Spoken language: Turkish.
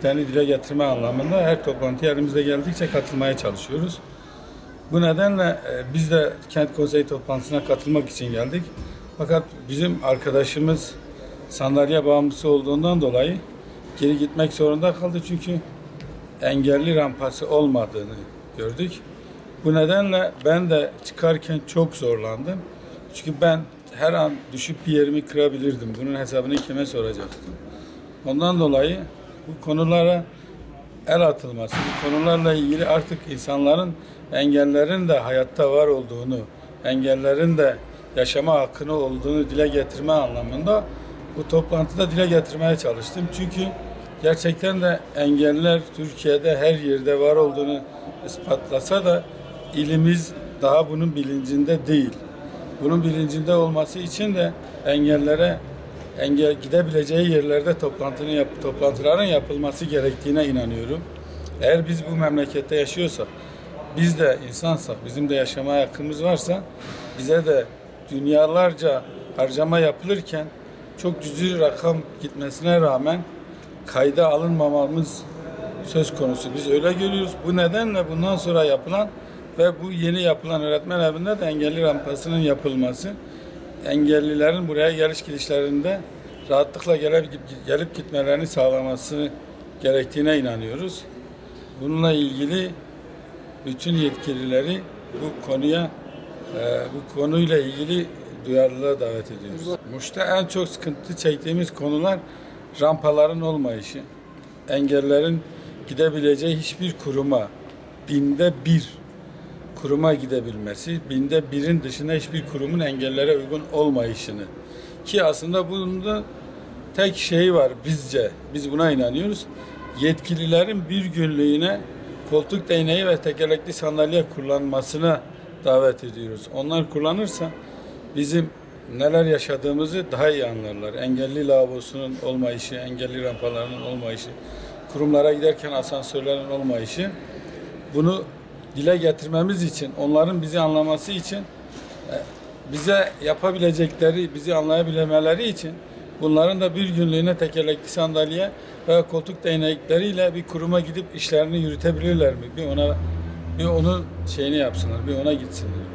eksikliklerini dile getirme anlamında her toplantıya elimizde geldikçe katılmaya çalışıyoruz. Bu nedenle biz de kent konseyi toplantısına katılmak için geldik. Fakat bizim arkadaşımız sandalye bağımlısı olduğundan dolayı geri gitmek zorunda kaldı. Çünkü engelli rampası olmadığını gördük. Bu nedenle ben de çıkarken çok zorlandım. Çünkü ben her an düşüp bir yerimi kırabilirdim. Bunun hesabını kime soracaktım? Ondan dolayı bu konulara el atılması, bu konularla ilgili artık insanların, engellerin de hayatta var olduğunu, engellerin de yaşama hakkını olduğunu dile getirme anlamında bu toplantıda dile getirmeye çalıştım. Çünkü gerçekten de engeller Türkiye'de her yerde var olduğunu ispatlasa da ilimiz daha bunun bilincinde değil. Bunun bilincinde olması için de engellere gidebileceği yerlerde toplantıların yapılması gerektiğine inanıyorum. Eğer biz bu memlekette yaşıyorsak, biz de insansak, bizim de yaşamaya hakkımız varsa bize de dünyalarca harcama yapılırken çok cüzi rakam gitmesine rağmen kayda alınmamamız söz konusu. Biz öyle görüyoruz. Bu nedenle bundan sonra yapılan ve bu yeni yapılan öğretmen evinde de engelli rampasının yapılması, engellilerin buraya geliş gidişlerinde rahatlıkla gelip gitmelerini sağlaması gerektiğine inanıyoruz. Bununla ilgili bütün yetkilileri bu konuyla ilgili duyarlılığa davet ediyoruz. Muş'ta en çok sıkıntı çektiğimiz konular rampaların olmayışı, engellerin gidebileceği hiçbir kuruma, binde bir kuruma gidebilmesi, binde birin dışında hiçbir kurumun engellere uygun olmayışını. Ki aslında bunda tek şey var bizce, biz buna inanıyoruz. Yetkililerin bir günlüğüne koltuk değneği ve tekerlekli sandalye kullanmasına davet ediyoruz. Onlar kullanırsa bizim neler yaşadığımızı daha iyi anlarlar. Engelli lavabosunun olmayışı, engelli rampalarının olmayışı, kurumlara giderken asansörlerin olmayışı. Bunu dile getirmemiz için, onların bizi anlaması için, bize yapabilecekleri, bizi anlayabilmeleri için bunların da bir günlüğüne tekerlekli sandalye veya koltuk değnekleriyle bir kuruma gidip işlerini yürütebilirler mi? Bir onun şeyini yapsınlar, bir ona gitsinler.